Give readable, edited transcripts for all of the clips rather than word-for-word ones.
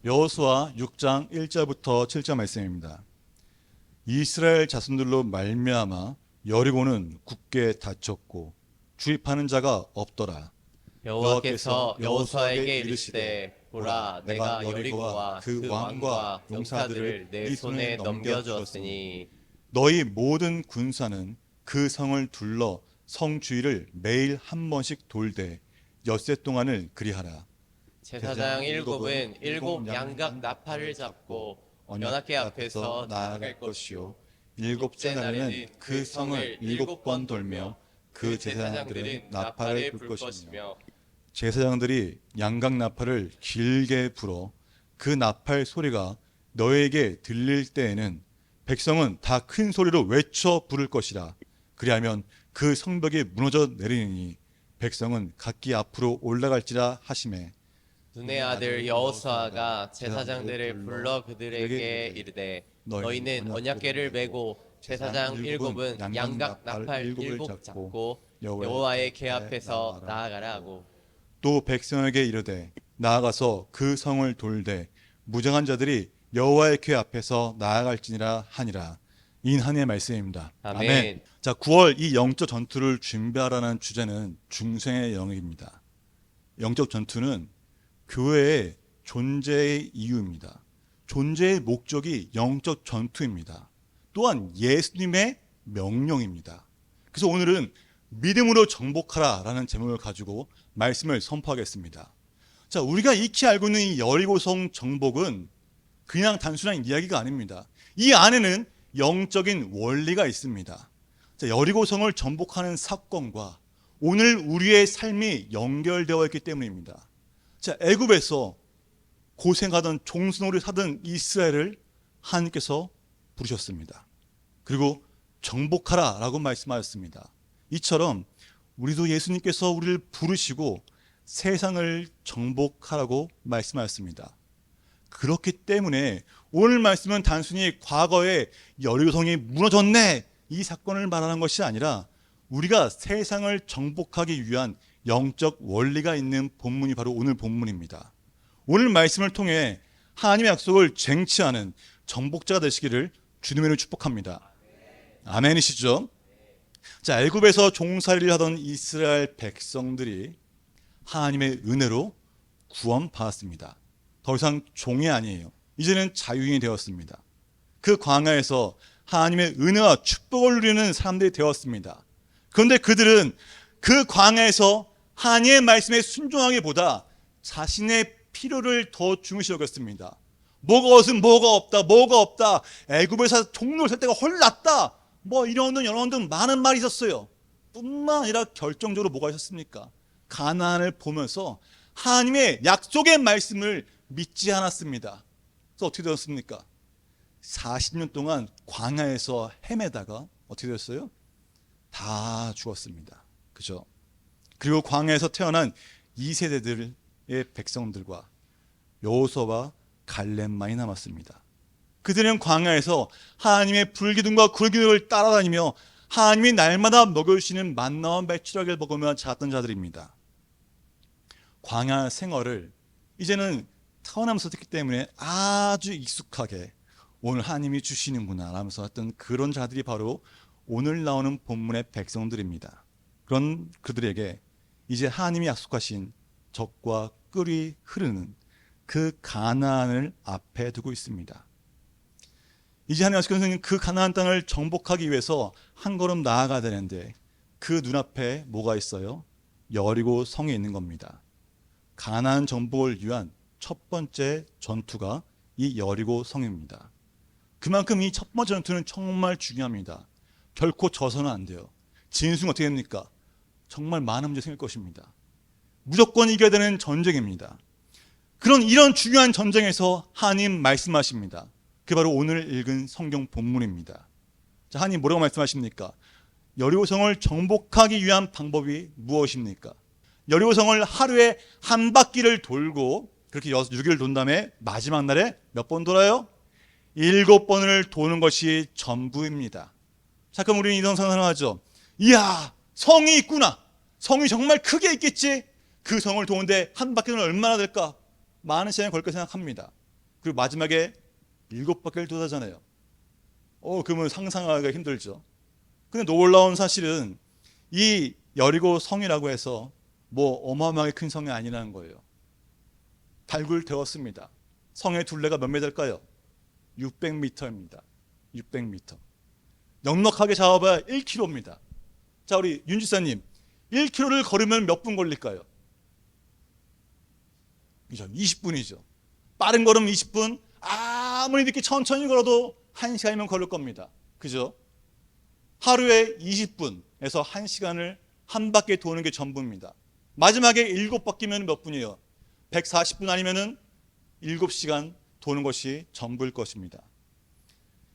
여호수아 6장 1절부터 7절 말씀입니다. 이스라엘 자손들로 말미암아 여리고는 굳게 닫혔고 주입하는 자가 없더라. 여호와께서 여호수아에게 이르시되 보라 내가 여리고와 그 왕과 용사들을 내 손에 넘겨주었으니 너희 모든 군사는 그 성을 둘러 성 주위를 매일 한 번씩 돌되 엿새 동안을 그리하라. 제사장 일곱은 일곱 양각 나팔을 잡고 연합회 앞에서 나아갈 것이요 일곱째 날에는 그 성을 7번 돌며 그 제사장들은 나팔을 불 것이며 제사장들이 양각 나팔을 길게 불어 그 나팔 소리가 너에게 들릴 때에는 백성은 다 큰 소리로 외쳐 부를 것이라. 그리하면 그 성벽이 무너져 내리니 백성은 각기 앞으로 올라갈지라 하시매 눈의 아들 여호수아가 제사장들을 불러 그들에게 이르되 너희는 언약궤를 메고 제사장 일곱은 양각 나팔 일곱 잡고 여호와의 궤 앞에서 나아가라 하고 또 백성에게 이르되 나아가서 그 성을 돌되 무장한 자들이 여호와의 궤 앞에서 나아갈지니라 하니라. 인한의 말씀입니다. 아멘. 자, 9월 이 영적 전투를 준비하라는 주제는 중생의 영역입니다. 영적 전투는 교회의 존재의 이유입니다. 존재의 목적이 영적 전투입니다. 또한 예수님의 명령입니다. 그래서 오늘은 믿음으로 정복하라 라는 제목을 가지고 말씀을 선포하겠습니다. 자, 우리가 익히 알고 있는 이 여리고성 정복은 그냥 단순한 이야기가 아닙니다. 이 안에는 영적인 원리가 있습니다. 자, 여리고성을 정복하는 사건과 오늘 우리의 삶이 연결되어 있기 때문입니다. 자, 애굽에서 고생하던 종수놀이 사던 이스라엘을 하나님께서 부르셨습니다. 그리고 정복하라 라고 말씀하셨습니다. 이처럼 우리도 예수님께서 우리를 부르시고 세상을 정복하라고 말씀하셨습니다. 그렇기 때문에 오늘 말씀은 단순히 과거에 여리고성이 무너졌네 이 사건을 말하는 것이 아니라 우리가 세상을 정복하기 위한 영적 원리가 있는 본문이 바로 오늘 본문입니다. 오늘 말씀을 통해 하나님의 약속을 쟁취하는 정복자가 되시기를 주님으로 축복합니다. 아멘이시죠? 자, 애굽에서 종살이를 하던 이스라엘 백성들이 하나님의 은혜로 구원받았습니다. 더 이상 종이 아니에요. 이제는 자유인이 되었습니다. 그 광야에서 하나님의 은혜와 축복을 누리는 사람들이 되었습니다. 그런데 그들은 그 광야에서 하나님의 말씀에 순종하기보다 자신의 필요를 더 중요시 여겼습니다. 뭐가 없으면 뭐가 없다. 애굽에서 종로를 살 때가 홀랐다. 뭐 이런 등 많은 말이 있었어요. 뿐만 아니라 결정적으로 뭐가 있었습니까? 가나안을 보면서 하나님의 약속의 말씀을 믿지 않았습니다. 그래서 어떻게 되었습니까? 40년 동안 광야에서 헤매다가 어떻게 되었어요? 다 죽었습니다. 그죠? 그리고 광야에서 태어난 2세대들의 백성들과 여호수아와 갈렙만이 남았습니다. 그들은 광야에서 하나님의 불기둥과 굴기둥을 따라다니며 하나님이 날마다 먹여주시는 만나와 메추라기를 먹으며 자랐던 자들입니다. 광야 생활을 이제는 태어나면서 했기 때문에 아주 익숙하게 오늘 하나님이 주시는구나 라면서 했던 그런 자들이 바로 오늘 나오는 본문의 백성들입니다. 그런 그들에게 이제 하나님이 약속하신 젖과 꿀이 흐르는 그 가나안을 앞에 두고 있습니다. 이제 하나님 약속하신 그 가나안 땅을 정복하기 위해서 한 걸음 나아가야 되는데 그 눈앞에 뭐가 있어요? 여리고 성이 있는 겁니다. 가나안 정복을 위한 첫 번째 전투가 이 여리고 성입니다. 그만큼 이 첫 번째 전투는 정말 중요합니다. 결코 져서는 안 돼요. 진승 어떻게 됩니까? 정말 많은 문제 생길 것입니다. 무조건 이겨야 되는 전쟁입니다. 이런 중요한 전쟁에서 하나님 말씀하십니다. 그게 바로 오늘 읽은 성경 본문입니다. 자, 하나님 뭐라고 말씀하십니까? 여리고성을 정복하기 위한 방법이 무엇입니까? 여리고성을 하루에 한 바퀴를 돌고 그렇게 6일을 돈 다음에 마지막 날에 몇 번 돌아요? 7번을 도는 것이 전부입니다. 자, 그럼 우리는 이런 상상을 하죠. 이야, 성이 있구나. 성이 정말 크게 있겠지. 그 성을 도는데 한 바퀴는 얼마나 될까? 많은 시간이 걸릴 까 생각합니다. 그리고 마지막에 7바퀴를 도다잖아요. 그러면 상상하기가 힘들죠. 근데 놀라운 사실은 이 여리고 성이라고 해서 뭐 어마어마하게 큰 성이 아니라는 거예요. 달굴 되었습니다. 성의 둘레가 몇 미터일까요? 600m입니다. 600m. 넉넉하게 잡아봐야 1km입니다. 자, 우리 윤 지사님, 1km를 걸으면 몇 분 걸릴까요? 그죠? 20분이죠. 빠른 걸음 20분, 아무리 이렇게 천천히 걸어도 1시간이면 걸을 겁니다. 그죠? 하루에 20분에서 1시간을 한 바퀴 도는 게 전부입니다. 마지막에 7바퀴면 몇 분이에요? 140분 아니면은 7시간 도는 것이 전부일 것입니다.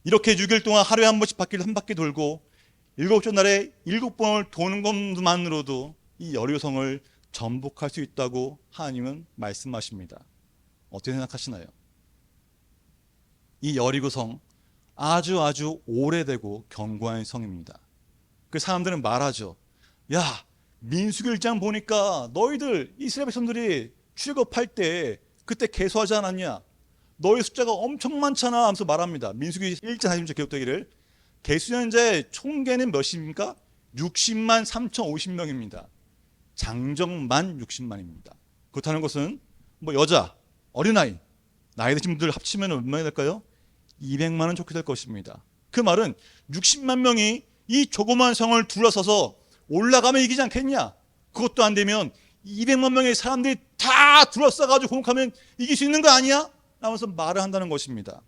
이렇게 6일 동안 하루에 한 번씩 바퀴를 한 바퀴 돌고 7째 날에 7번을 도는 것만으로도 이 여리고성을 정복할 수 있다고 하나님은 말씀하십니다. 어떻게 생각하시나요? 이 여리고성 아주 오래되고 견고한 성입니다. 그 사람들은 말하죠. 야, 민수기 1장 보니까 너희들 이스라엘 백성들이 출애굽할 때 그때 계수하지 않았냐? 너희 숫자가 엄청 많잖아 하면서 말합니다. 민수기 1장 40절 기록되기를 계수한 자의 총계는 몇입니까? 60만 3,050명입니다. 장정만 60만입니다. 그렇다는 것은 뭐 여자, 어린아이, 나이 드신 분들 합치면 얼마나 될까요? 200만은 좋게 될 것입니다. 그 말은 60만 명이 이 조그만 성을 둘러서서 올라가면 이기지 않겠냐? 그것도 안 되면 200만 명의 사람들이 다 둘러싸가지고 공격하면 이길 수 있는 거 아니야? 라면서 말을 한다는 것입니다.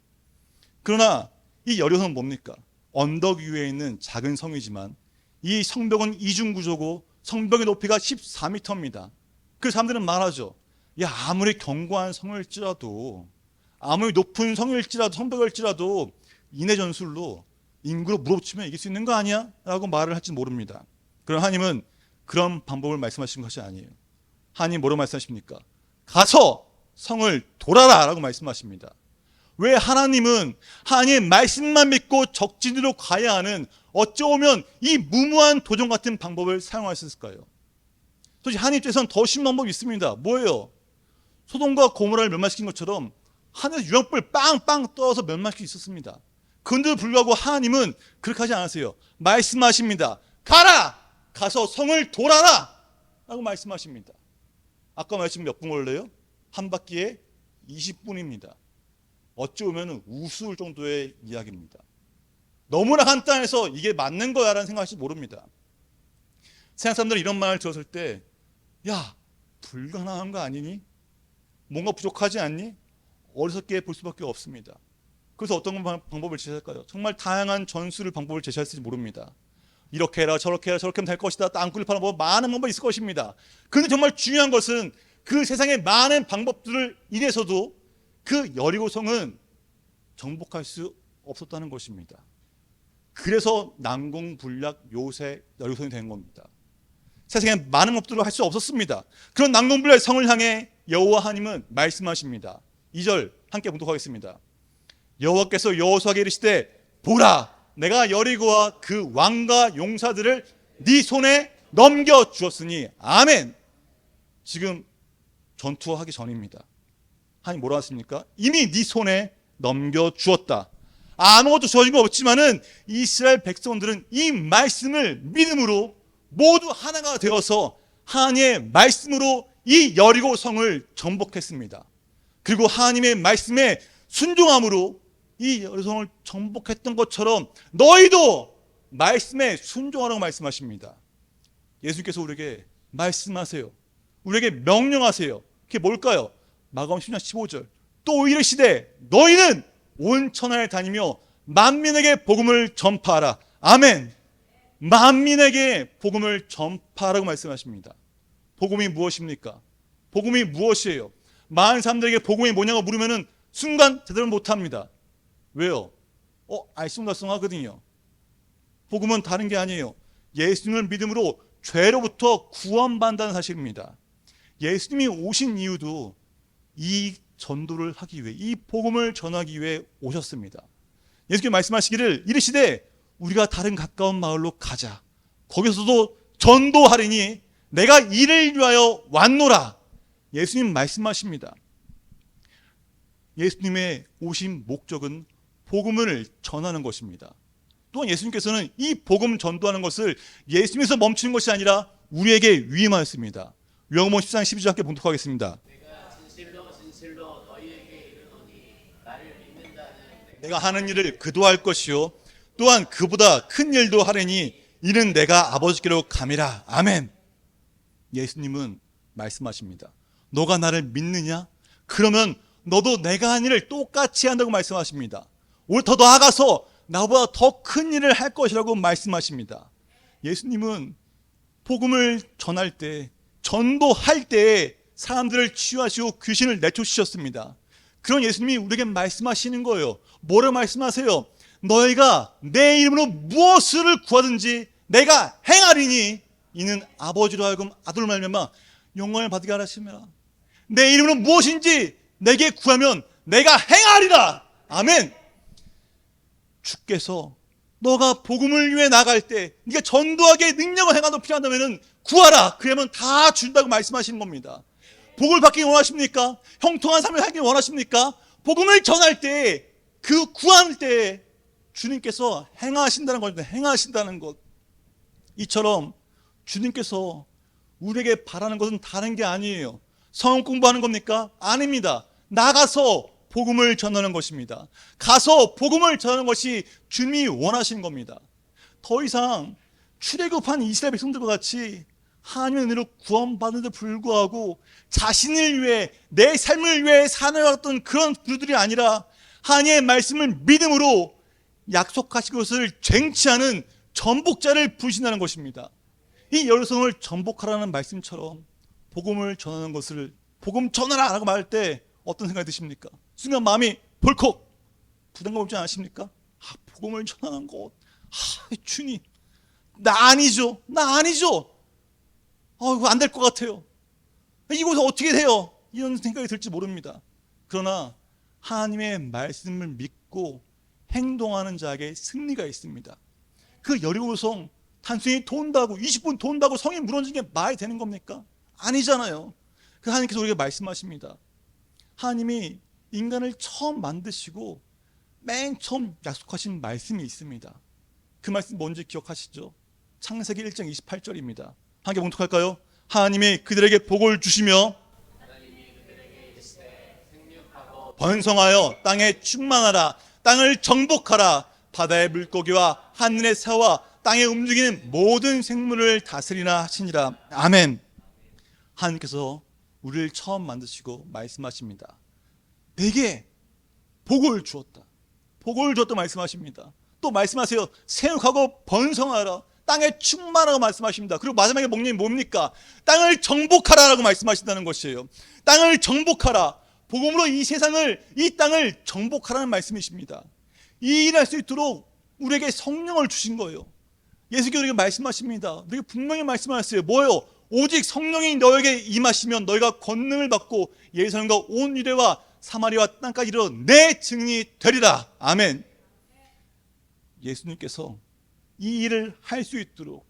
그러나 이 여리고성은 뭡니까? 언덕 위에 있는 작은 성이지만 이 성벽은 이중구조고 성벽의 높이가 14m입니다. 그 사람들은 말하죠. 야, 아무리 견고한 성일지라도 아무리 높은 성일지라도 성벽일지라도 인해 전술로 인구로 물어붙이면 이길 수 있는 거 아니야? 라고 말을 할지 모릅니다. 그럼 하나님은 그런 방법을 말씀하신 것이 아니에요. 하나님 뭐라고 말씀하십니까? 가서 성을 돌아라 라고 말씀하십니다. 왜 하나님은 하나님의 말씀만 믿고 적진으로 가야 하는 어쩌면 이 무모한 도전 같은 방법을 사용하셨을까요? 솔직히 하나님 입장에서는 더 쉬운 방법이 있습니다. 뭐예요? 소돔과 고모라를 멸망시킨 것처럼 하늘에서 유황불 빵빵 떠서 멸망시킬 수 있었습니다. 그런데도 불구하고 하나님은 그렇게 하지 않으세요. 말씀하십니다. 가라! 가서 성을 돌아라! 라고 말씀하십니다. 아까 말씀 몇 분 걸려요? 한 바퀴에 20분입니다. 어찌 보면 우스울 정도의 이야기입니다. 너무나 간단해서 이게 맞는 거야 라는 생각할지 모릅니다. 세상 사람들은 이런 말을 들었을 때 야, 불가능한 거 아니니? 뭔가 부족하지 않니? 어리석게 볼 수밖에 없습니다. 그래서 어떤 방법을 제시할까요? 정말 다양한 전술을 방법을 제시할지 모릅니다. 이렇게 해라 저렇게 해라 저렇게 하면 될 것이다. 땅굴을 파는 법 많은 방법이 있을 것입니다. 그런데 정말 중요한 것은 그 세상의 많은 방법들을 인해서도 그 여리고성은 정복할 수 없었다는 것입니다. 그래서 난공불락 요새 여리고성이 된 겁니다. 세상에 많은 법들을 할 수 없었습니다. 그런 난공불락 성을 향해 여호와 하나님은 말씀하십니다. 2절 함께 봉독하겠습니다. 여호와께서 여호수아에게 이르시되 보라 내가 여리고와 그 왕과 용사들을 네 손에 넘겨주었으니 아멘. 지금 전투하기 전입니다. 하나님 뭐라 하십니까? 이미 네 손에 넘겨주었다. 아무것도 주어진 거 없지만은 이스라엘 백성들은 이 말씀을 믿음으로 모두 하나가 되어서 하나님의 말씀으로 이 여리고 성을 정복했습니다. 그리고 하나님의 말씀에 순종함으로 이 여리고 성을 정복했던 것처럼 너희도 말씀에 순종하라고 말씀하십니다. 예수께서 우리에게 말씀하세요. 우리에게 명령하세요. 그게 뭘까요? 마가복음 10장 15절 또 이르시되 너희는 온 천하에 다니며 만민에게 복음을 전파하라. 아멘. 만민에게 복음을 전파하라고 말씀하십니다. 복음이 무엇입니까? 복음이 무엇이에요? 많은 사람들에게 복음이 뭐냐고 물으면 순간 제대로 못합니다. 왜요? 알쏭달쏭하거든요. 복음은 다른 게 아니에요. 예수님을 믿음으로 죄로부터 구원받는다는 사실입니다. 예수님이 오신 이유도 이 전도를 하기 위해 이 복음을 전하기 위해 오셨습니다. 예수님께서 말씀하시기를 이르시되 우리가 다른 가까운 마을로 가자. 거기서도 전도하리니 내가 이를 위하여 왔노라. 예수님 말씀하십니다. 예수님의 오신 목적은 복음을 전하는 것입니다. 또한 예수님께서는 이 복음 전도하는 것을 예수님에서 멈추는 것이 아니라 우리에게 위임하였습니다. 요한복음 14장 12절 함께 봉독하겠습니다. 내가 진실로 진실로 너희에게 이르노니 나를 믿는다는 내가 하는 일을 그도 할 것이요 또한 그보다 큰 일도 하리니 이는 내가 아버지께로 감이라. 아멘. 예수님은 말씀하십니다. 너가 나를 믿느냐? 그러면 너도 내가 한 일을 똑같이 한다고 말씀하십니다. 오히려 더 나아가서 나보다 더 큰 일을 할 것이라고 말씀하십니다. 예수님은 복음을 전할 때, 전도할 때 사람들을 치유하시고 귀신을 내쫓으셨습니다. 그런 예수님이 우리에게 말씀하시는 거예요. 뭐를 말씀하세요? 너희가 내 이름으로 무엇을 구하든지 내가 행하리니 이는 아버지로 하여금 아들로 말미암아 영광을 받게 하라 하시며 내 이름으로 무엇인지 내게 구하면 내가 행하리라. 아멘. 주께서 너가 복음을 위해 나갈 때 네가 전도하게 능력을 행하도 필요하다면 구하라. 그러면 다 준다고 말씀하시는 겁니다. 복을 받기 원하십니까? 형통한 삶을 살기 원하십니까? 복음을 전할 때 그 구할 때 주님께서 행하신다는 겁니다. 행하신다는 것. 이처럼 주님께서 우리에게 바라는 것은 다른 게 아니에요. 성경 공부하는 겁니까? 아닙니다. 나가서 복음을 전하는 것입니다. 가서 복음을 전하는 것이 주님이 원하시는 겁니다. 더 이상 출애굽한 이스라엘 백성들과 같이 하나님의 은혜로 구원받는 데 불구하고 자신을 위해 내 삶을 위해 살아왔던 그런 분들이 아니라 하나님의 말씀을 믿음으로 약속하신 것을 쟁취하는 전복자를 부르신다는 것입니다. 이 여성을 전복하라는 말씀처럼 복음을 전하는 것을 복음 전하라 라고 말할 때 어떤 생각이 드십니까? 순간 마음이 벌컥 부담감 없지 않으십니까? 복음을 전하는 것, 주님 나 아니죠. 이거 안 될 것 같아요. 이곳에 어떻게 돼요? 이런 생각이 들지 모릅니다. 그러나 하나님의 말씀을 믿고 행동하는 자에게 승리가 있습니다. 그 여리고성 단순히 돈다고 20분 돈다고 성이 무너지는 게 말이 되는 겁니까? 아니잖아요. 그 하나님께서 우리에게 말씀하십니다. 하나님이 인간을 처음 만드시고 맨 처음 약속하신 말씀이 있습니다. 그 말씀 뭔지 기억하시죠? 창세기 1장 28절입니다. 함께 봉독할까요? 하나님이 그들에게 복을 주시며 번성하여 땅에 충만하라. 땅을 정복하라. 바다의 물고기와 하늘의 새와 땅에 움직이는 모든 생물을 다스리라 하시니라. 아멘. 하나님께서 우리를 처음 만드시고 말씀하십니다. 내게 복을 주었다. 복을 주었다 말씀하십니다. 또 말씀하세요. 생육하고 번성하라. 땅에 충만하라고 말씀하십니다. 그리고 마지막에 목록이 뭡니까? 땅을 정복하라라고 말씀하신다는 것이에요. 땅을 정복하라. 복음으로 이 세상을, 이 땅을 정복하라는 말씀이십니다. 이 일을 할 수 있도록 우리에게 성령을 주신 거예요. 예수께서 우리에게 말씀하십니다. 우리에게 분명히 말씀하셨어요. 뭐예요? 오직 성령이 너에게 임하시면 너희가 권능을 받고 예루살렘과 온 유대와 사마리아와 땅까지 이르러 내 증인이 되리라. 아멘. 예수님께서 이 일을 할 수 있도록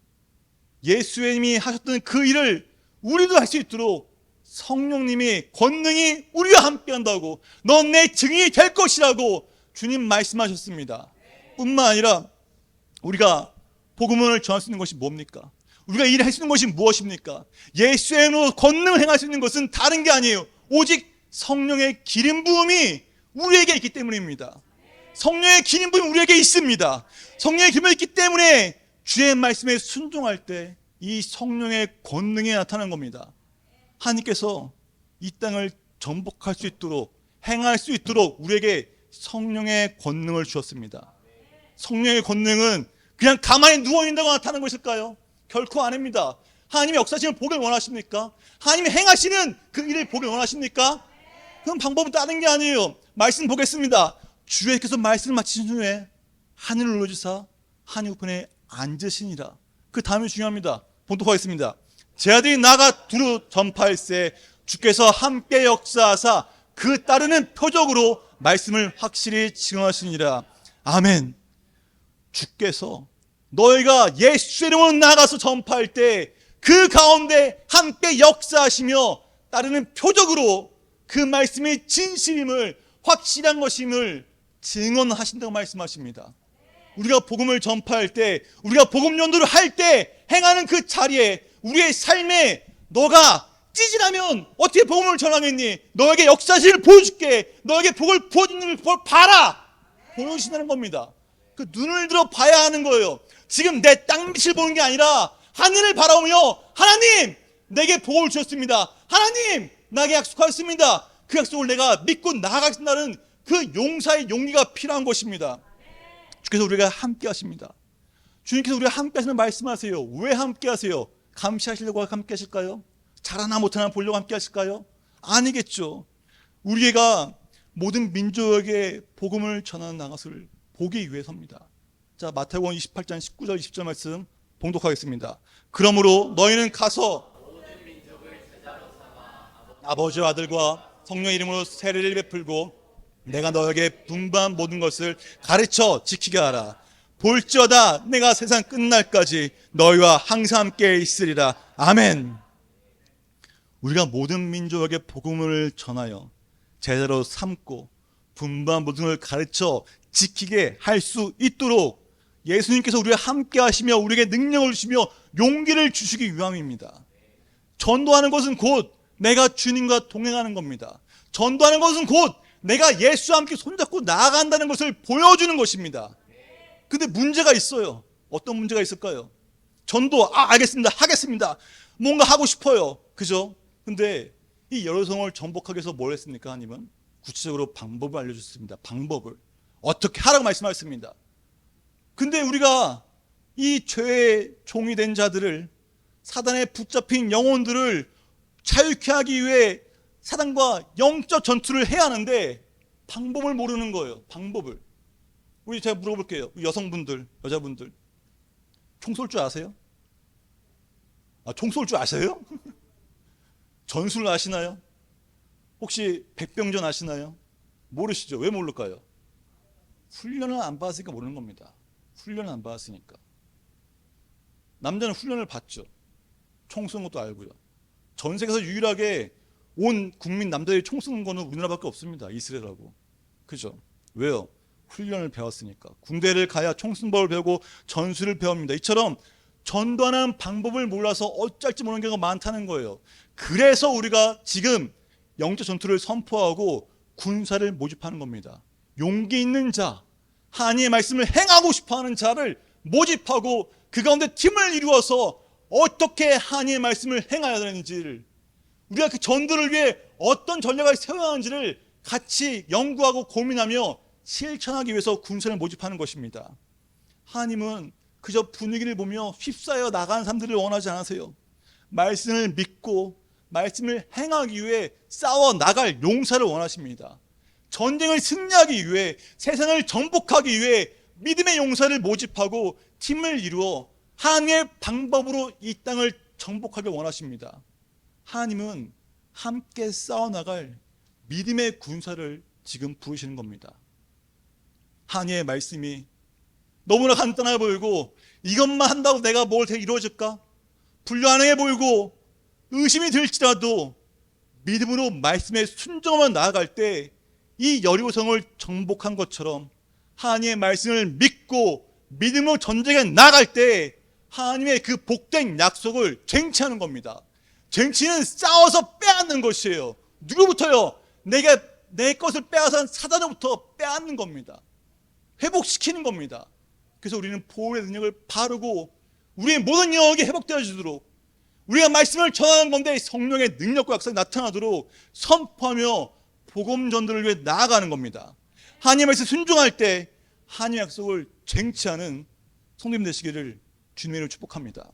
예수님이 하셨던 그 일을 우리도 할 수 있도록 성령님이 권능이 우리와 함께 한다고 넌 내 증인이 될 것이라고 주님 말씀하셨습니다. 뿐만 아니라 우리가 복음을 전할 수 있는 것이 뭡니까? 우리가 일을 할 수 있는 것이 무엇입니까? 예수의 이름으로 권능을 행할 수 있는 것은 다른 게 아니에요. 오직 성령의 기름 부음이 우리에게 있기 때문입니다. 성령의 기름 부음이 우리에게 있습니다. 성령의 기름 부음이 있기 때문에 주의 말씀에 순종할 때 이 성령의 권능이 나타나는 겁니다. 하나님께서 이 땅을 정복할 수 있도록 행할 수 있도록 우리에게 성령의 권능을 주었습니다. 성령의 권능은 그냥 가만히 누워있는다고 나타나는 것일까요? 결코 아닙니다. 하나님의 역사하시는 복을 원하십니까? 하나님이 행하시는 그 일을 복을 원하십니까? 그럼 방법은 다른 게 아니에요. 말씀 보겠습니다. 주께서 말씀을 마치신 후에 하늘을 눌러주사 하늘 우편에 앉으시니라. 그 다음이 중요합니다. 봉독하겠습니다. 제 아들이 나가 두루 전파할세 주께서 함께 역사하사 그 따르는 표적으로 말씀을 확실히 증언하시니라. 아멘. 주께서 너희가 예수의 이름으로 나가서 전파할 때 그 가운데 함께 역사하시며 따르는 표적으로 그 말씀이 진실임을 확실한 것임을 증언하신다고 말씀하십니다. 우리가 복음을 전파할 때, 우리가 복음 전도를 할 때 행하는 그 자리에 우리의 삶에 너가 찌질하면 어떻게 복음을 전하겠니? 너에게 역사실을 보여줄게. 너에게 복을 부어주는 걸 봐라. 보여주신다는 겁니다. 그 눈을 들어 봐야 하는 거예요. 지금 내 땅빛을 보는 게 아니라 하늘을 바라보며 하나님 내게 복을 주셨습니다. 하나님 나에게 약속하셨습니다. 그 약속을 내가 믿고 나아가신다는 그 용사의 용기가 필요한 것입니다. 주께서 우리가 함께 하십니다. 주님께서 우리가 함께 하시는 말씀하세요. 왜 함께 하세요? 감시하시려고 함께 하실까요? 잘하나 못하나 보려고 함께 하실까요? 아니겠죠. 우리가 모든 민족에게 복음을 전하는 것을 보기 위해서입니다. 자, 마태복음 28장 19절 20절 말씀 봉독하겠습니다. 그러므로 너희는 가서 아버지와 아들과 성령의 이름으로 세례를 베풀고 내가 너에게 분부한 모든 것을 가르쳐 지키게 하라. 볼지어다 내가 세상 끝날까지 너희와 항상 함께 있으리라. 아멘. 우리가 모든 민족에게 복음을 전하여 제대로 삼고 분부한 모든 것을 가르쳐 지키게 할 수 있도록 예수님께서 우리와 함께 하시며 우리에게 능력을 주시며 용기를 주시기 위함입니다. 전도하는 것은 곧 내가 주님과 동행하는 겁니다. 전도하는 것은 곧 내가 예수와 함께 손잡고 나아간다는 것을 보여주는 것입니다. 근데 문제가 있어요. 어떤 문제가 있을까요? 전도, 알겠습니다. 하겠습니다. 뭔가 하고 싶어요. 그죠? 근데 이 여러성을 정복하기 위해서 뭘 했습니까? 하나님은 구체적으로 방법을 알려주셨습니다. 방법을. 어떻게 하라고 말씀하셨습니다. 근데 우리가 이 죄의 종이 된 자들을, 사단에 붙잡힌 영혼들을 자유케 하기 위해 사단과 영적 전투를 해야 하는데 방법을 모르는 거예요. 방법을. 우리 제가 물어볼게요. 여성분들, 여자분들 총 쏠 줄 아세요? 총 쏠 줄 아세요? 전술 아시나요? 혹시 백병전 아시나요? 모르시죠? 왜 모를까요? 훈련을 안 받았으니까 모르는 겁니다. 훈련을 안 받았으니까. 남자는 훈련을 받죠. 총 쏘는 것도 알고요. 전 세계에서 유일하게 온 국민 남자들이 총 쏘는 거는 우리나라밖에 없습니다. 이스라엘하고. 그죠? 왜요? 훈련을 배웠으니까. 군대를 가야 총 쏘는 법을 배우고 전술을 배웁니다. 이처럼 전도하는 방법을 몰라서 어쩔지 모르는 경우가 많다는 거예요. 그래서 우리가 지금 영적 전투를 선포하고 군사를 모집하는 겁니다. 용기 있는 자, 하나님의 말씀을 행하고 싶어하는 자를 모집하고 그 가운데 팀을 이루어서 어떻게 하나님의 말씀을 행해야 되는지를, 우리가 그 전도를 위해 어떤 전략을 세워야 하는지를 같이 연구하고 고민하며 실천하기 위해서 군사를 모집하는 것입니다. 하나님은 그저 분위기를 보며 휩싸여 나가는 사람들을 원하지 않으세요. 말씀을 믿고 말씀을 행하기 위해 싸워 나갈 용사를 원하십니다. 전쟁을 승리하기 위해, 세상을 정복하기 위해 믿음의 용사를 모집하고 팀을 이루어 하나님의 방법으로 이 땅을 정복하길 원하십니다. 하나님은 함께 싸워나갈 믿음의 군사를 지금 부르시는 겁니다. 하나님의 말씀이 너무나 간단해 보이고 이것만 한다고 내가 뭘 이루어질까? 불가능해 보이고 의심이 들지라도 믿음으로 말씀에 순종하며 나아갈 때 이 여리고성을 정복한 것처럼 하나님의 말씀을 믿고 믿음으로 전쟁에 나아갈 때 하나님의 그 복된 약속을 쟁취하는 겁니다. 쟁취는 싸워서 빼앗는 것이에요. 누구부터요? 내 것을 빼앗은 사단으로부터 빼앗는 겁니다. 회복시키는 겁니다. 그래서 우리는 보혈의 능력을 바르고 우리의 모든 영역이 회복되어지도록, 우리가 말씀을 전하는 건데 성령의 능력과 약속이 나타나도록 선포하며 복음 전도를 위해 나아가는 겁니다. 하나님의 말씀 순종할 때 하나님의 약속을 쟁취하는 성도님 되시기를 주님의 이름으로 축복합니다.